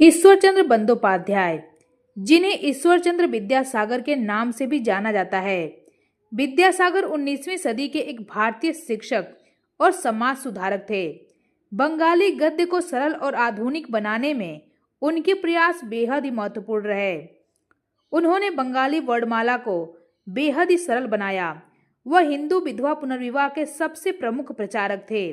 ईश्वरचंद्र बंदोपाध्याय, जिन्हें ईश्वरचंद्र विद्यासागर के नाम से भी जाना जाता है। विद्यासागर 19वीं सदी के एक भारतीय शिक्षक और समाज सुधारक थे। बंगाली गद्य को सरल और आधुनिक बनाने में उनके प्रयास बेहद ही महत्वपूर्ण रहे। उन्होंने बंगाली वर्णमाला को बेहद ही सरल बनाया। वह हिंदू विधवा पुनर्विवाह के सबसे प्रमुख प्रचारक थे।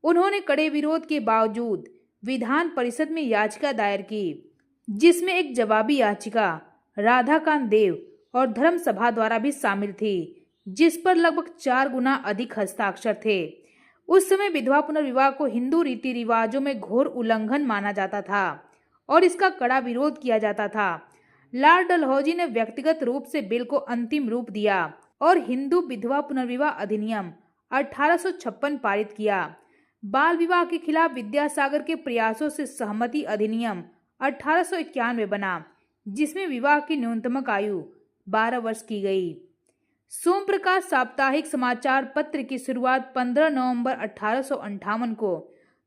उन्होंने कड़े विरोध के बावजूद विधान परिषद में याचिका दायर की, जिसमें एक जवाबी याचिका राधाकांत देव और धर्म सभा द्वारा भी शामिल थी, जिस पर लगभग 4 गुना अधिक हस्ताक्षर थे। उस समय विधवा पुनर्विवाह को हिंदू रीति रिवाजों में घोर उल्लंघन माना जाता था और इसका कड़ा विरोध किया जाता था। लॉर्ड डलहौजी ने व्यक्तिगत रूप से बिल को अंतिम रूप दिया और हिंदू विधवा पुनर्विवाह अधिनियम 1856 पारित किया। बाल विवाह के खिलाफ विद्यासागर के प्रयासों से सहमति अधिनियम 1891 बना, जिसमें विवाह की न्यूनतम आयु 12 वर्ष की गई। सोम प्रकाश साप्ताहिक समाचार पत्र की शुरुआत 15 नवंबर 1858 को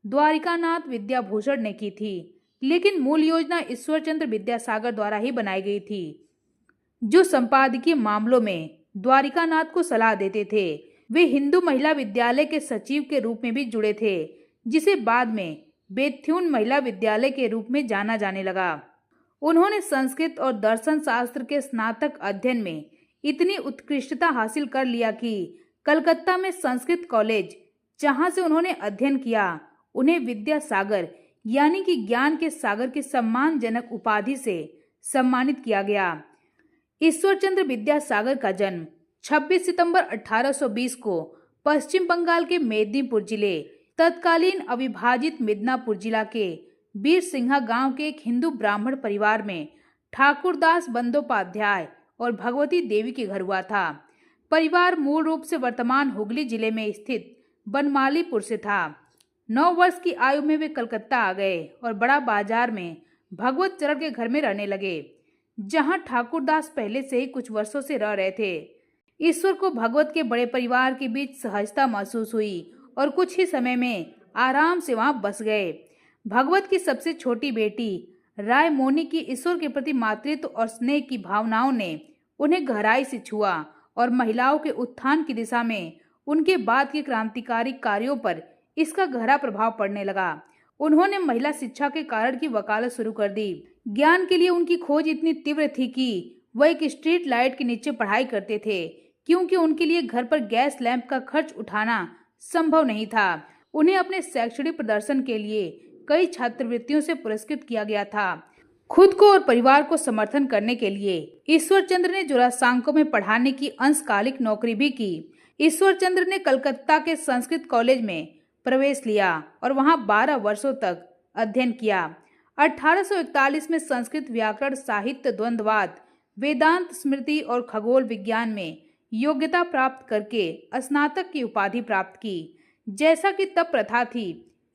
द्वारिकानाथ विद्याभूषण ने की थी, लेकिन मूल योजना ईश्वरचंद्र विद्यासागर द्वारा ही बनाई गई थी, जो संपादकीय मामलों में द्वारिकानाथ को सलाह देते थे। वे हिंदू महिला विद्यालय के सचिव के रूप में भी जुड़े थे, जिसे बाद में बेथ्यून महिला विद्यालय के रूप में जाना जाने लगा। उन्होंने संस्कृत और दर्शन शास्त्र के स्नातक अध्ययन में इतनी उत्कृष्टता हासिल कर लिया कि कलकत्ता में संस्कृत कॉलेज, जहां से उन्होंने अध्ययन किया, उन्हें विद्यासागर यानी कि ज्ञान के सागर की सम्मानजनक उपाधि से सम्मानित किया गया। ईश्वरचंद्र विद्यासागर का जन्म 26 सितंबर 1820 को पश्चिम बंगाल के मेदिनीपुर जिले, तत्कालीन अविभाजित मिदनापुर जिला के बीरसिंघा गांव के एक हिंदू ब्राह्मण परिवार में ठाकुरदास बंदोपाध्याय और भगवती देवी के घर हुआ था। परिवार मूल रूप से वर्तमान हुगली जिले में स्थित बनमालीपुर से था। 9 वर्ष की आयु में वे कलकत्ता आ गए और बड़ा बाजार में भगवत चरण के घर में रहने लगे, जहां ठाकुरदास पहले से ही कुछ वर्षों से रह रहे थे। ईश्वर को भगवत के बड़े परिवार के बीच सहजता महसूस हुई और कुछ ही समय में आराम से वहां बस गए। भगवत की सबसे छोटी बेटी राय मोनी की ईश्वर के प्रति मातृत्व और स्नेह की भावनाओं ने उन्हें गहराई से छुआ और महिलाओं के उत्थान की दिशा में उनके बाद के क्रांतिकारी कार्यों पर इसका गहरा प्रभाव पड़ने लगा। उन्होंने महिला शिक्षा के कारण की वकालत शुरू कर दी। ज्ञान के लिए उनकी खोज इतनी तीव्र थी कि वह एक स्ट्रीट लाइट के नीचे पढ़ाई करते थे, क्योंकि उनके लिए घर पर गैस लैंप का खर्च उठाना संभव नहीं था। उन्हें अपने शैक्षणिक प्रदर्शन के लिए कई छात्रवृत्तियों से पुरस्कृत किया गया था। खुद को और परिवार को समर्थन करने के लिए ईश्वरचंद्र ने जोरासांको में पढ़ाने की अंशकालिक नौकरी भी की। ईश्वरचंद्र ने कलकत्ता के संस्कृत कॉलेज में प्रवेश लिया और वहां 12 वर्षों तक अध्ययन किया। 1841 में संस्कृत व्याकरण, साहित्य, द्वंद्ववाद, वेदांत, स्मृति और खगोल विज्ञान में योग्यता प्राप्त करके स्नातक की उपाधि प्राप्त की। जैसा कि तब प्रथा थी,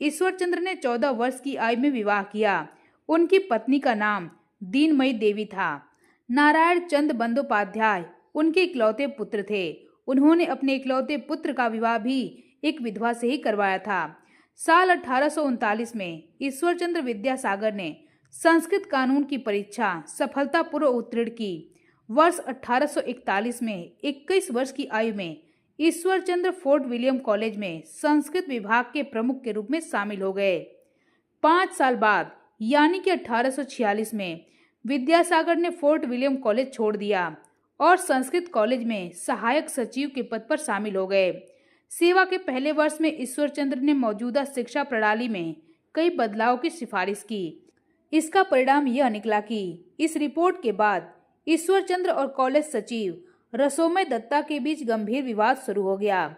ईश्वरचंद्र ने 14 वर्ष की आयु में विवाह किया। उनकी पत्नी का नाम दीनमयी देवी था। नारायण चंद बंदोपाध्याय उनके इकलौते पुत्र थे। उन्होंने अपने इकलौते पुत्र का विवाह भी एक विधवा से ही करवाया था। साल 1839 में ईश्वरचंद्र विद्यासागर ने संस्कृत कानून की परीक्षा सफलतापूर्वक उत्तीर्ण की। वर्ष 1841 में 21 वर्ष की आयु में ईश्वरचंद्र फोर्ट विलियम कॉलेज में संस्कृत विभाग के प्रमुख के रूप में शामिल हो गए। 5 साल बाद यानी कि 1846 में विद्यासागर ने फोर्ट विलियम कॉलेज छोड़ दिया और संस्कृत कॉलेज में सहायक सचिव के पद पर शामिल हो गए। सेवा के पहले वर्ष में ईश्वरचंद्र ने मौजूदा शिक्षा प्रणाली में कई बदलाव की सिफारिश की। इसका परिणाम यह निकला कि इस रिपोर्ट के बाद ईश्वरचंद्र और कॉलेज सचिव रसोमय दत्ता के बीच गंभीर विवाद शुरू हो गया।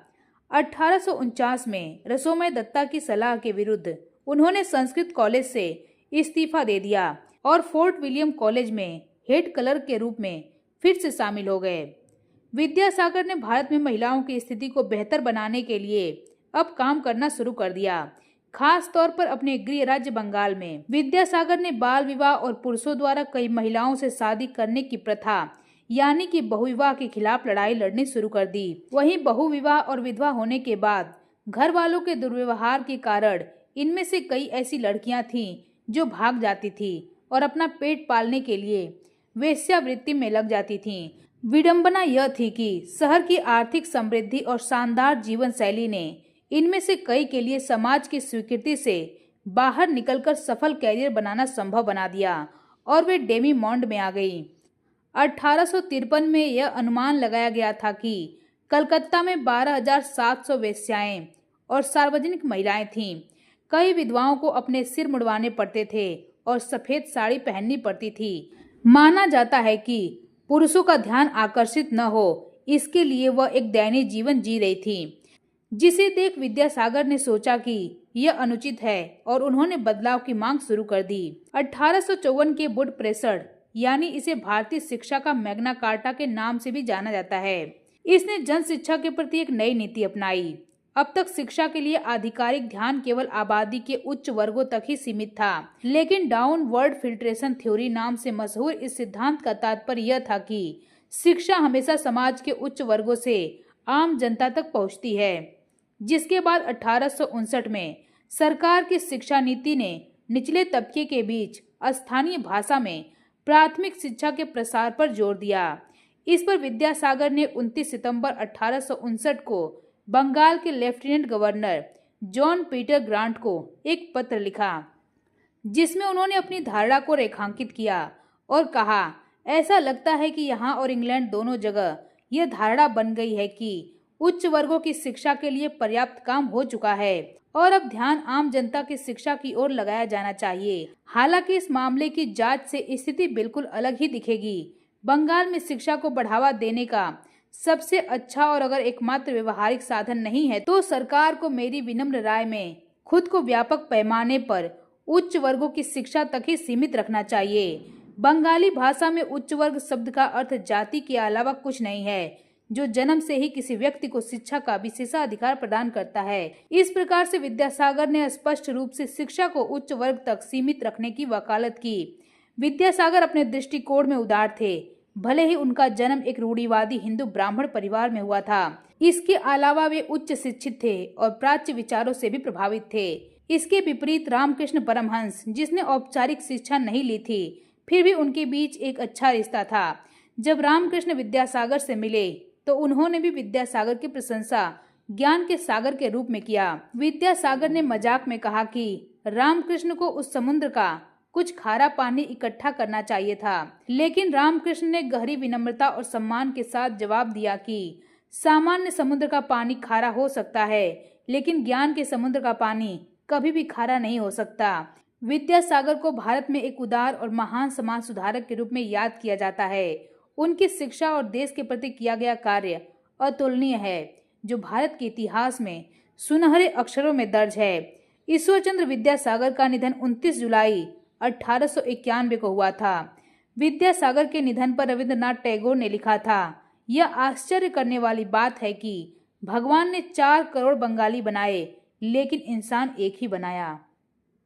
1849 में रसोमय दत्ता की सलाह के विरुद्ध उन्होंने संस्कृत कॉलेज से इस्तीफा दे दिया और फोर्ट विलियम कॉलेज में हेड क्लर्क के रूप में फिर से शामिल हो गए। विद्यासागर ने भारत में महिलाओं की स्थिति को बेहतर बनाने के लिए अब काम करना शुरू कर दिया, खास तौर पर अपने गृह राज्य बंगाल में। विद्यासागर ने बाल विवाह और पुरुषों द्वारा कई महिलाओं से शादी करने की प्रथा यानी कि बहुविवाह के खिलाफ लड़ाई लड़नी शुरू कर दी। वहीं बहुविवाह और विधवा होने के बाद घर वालों के दुर्व्यवहार के कारण इनमें से कई ऐसी लड़कियां थीं जो भाग जाती थी और अपना पेट पालने के लिए वेश्यावृत्ति में लग जाती थीं। विडंबना यह थी कि शहर की आर्थिक समृद्धि और शानदार जीवन शैली ने इनमें से कई के लिए समाज की स्वीकृति से बाहर निकलकर सफल कैरियर बनाना संभव बना दिया और वे डेमी मॉन्ड में आ गई। 1853 में यह अनुमान लगाया गया था कि कलकत्ता में 12,700 वेश्याएं और सार्वजनिक महिलाएं थीं। कई विधवाओं को अपने सिर मुड़वाने पड़ते थे और सफेद साड़ी पहननी पड़ती थी। माना जाता है कि पुरुषों का ध्यान आकर्षित न हो, इसके लिए वह एक दयनीय जीवन जी रही थी, जिसे देख विद्यासागर ने सोचा कि यह अनुचित है और उन्होंने बदलाव की मांग शुरू कर दी। 1854 के वुड प्रेसड, यानी इसे भारतीय शिक्षा का मैग्ना कार्टा के नाम से भी जाना जाता है, इसने जन शिक्षा के प्रति एक नई नीति अपनाई। अब तक शिक्षा के लिए आधिकारिक ध्यान केवल आबादी के उच्च वर्गों तक ही सीमित था, लेकिन डाउनवर्ड फिल्ट्रेशन थ्योरी नाम से मशहूर इस सिद्धांत का तात्पर्य यह था कि शिक्षा हमेशा समाज के उच्च वर्गों से आम जनता तक पहुंचती है। जिसके बाद 1859 में सरकार की शिक्षा नीति ने निचले तबके के बीच स्थानीय भाषा में प्राथमिक शिक्षा के प्रसार पर जोर दिया। इस पर विद्यासागर ने 29 सितंबर 1859 को बंगाल के lieutenant governor John Peter grant को एक पत्र लिखा, जिसमें उन्होंने अपनी धारणा को रेखांकित किया और कहा, ऐसा लगता है कि यहाँ और इंग्लैंड दोनों जगह यह धारणा बन गई है कि उच्च वर्गों की शिक्षा के लिए पर्याप्त काम हो चुका है और अब ध्यान आम जनता की शिक्षा की ओर लगाया जाना चाहिए। हालांकि इस मामले की जांच से स्थिति बिल्कुल अलग ही दिखेगी। बंगाल में शिक्षा को बढ़ावा देने का सबसे अच्छा और अगर एकमात्र व्यवहारिक साधन नहीं है तो सरकार को मेरी विनम्र राय में खुद को व्यापक पैमाने पर उच्च वर्गों की शिक्षा तक ही सीमित रखना चाहिए। बंगाली भाषा में उच्च वर्ग शब्द का अर्थ जाति के अलावा कुछ नहीं है, जो जन्म से ही किसी व्यक्ति को शिक्षा का विशेषाधिकार प्रदान करता है। इस प्रकार से विद्यासागर ने स्पष्ट रूप से शिक्षा को उच्च वर्ग तक सीमित रखने की वकालत की। विद्यासागर अपने दृष्टिकोण में उदार थे, भले ही उनका जन्म एक रूढ़िवादी हिंदू ब्राह्मण परिवार में हुआ था। इसके अलावा वे उच्च शिक्षित थे और प्राच्य विचारों से भी प्रभावित थे। इसके विपरीत रामकृष्ण परमहंस, जिसने औपचारिक शिक्षा नहीं ली थी, फिर भी उनके बीच एक अच्छा रिश्ता था। जब रामकृष्ण विद्यासागर से मिले तो उन्होंने भी विद्यासागर की प्रशंसा ज्ञान के सागर के रूप में किया। विद्यासागर ने मजाक में कहा कि रामकृष्ण को उस समुद्र का कुछ खारा पानी इकट्ठा करना चाहिए था, लेकिन रामकृष्ण ने गहरी विनम्रता और सम्मान के साथ जवाब दिया कि सामान्य समुद्र का पानी खारा हो सकता है, लेकिन ज्ञान के समुद्र का पानी कभी भी खारा नहीं हो सकता। विद्यासागर को भारत में एक उदार और महान समाज सुधारक के रूप में याद किया जाता है। उनकी शिक्षा और देश के प्रति किया गया कार्य अतुलनीय है, जो भारत के इतिहास में सुनहरे अक्षरों में दर्ज है। ईश्वरचंद्र विद्यासागर का निधन 29 जुलाई 1891 को हुआ था। विद्यासागर के निधन पर रविंद्रनाथ टैगोर ने लिखा था, यह आश्चर्य करने वाली बात है कि भगवान ने 4 करोड़ बंगाली बनाए, लेकिन इंसान एक ही बनाया।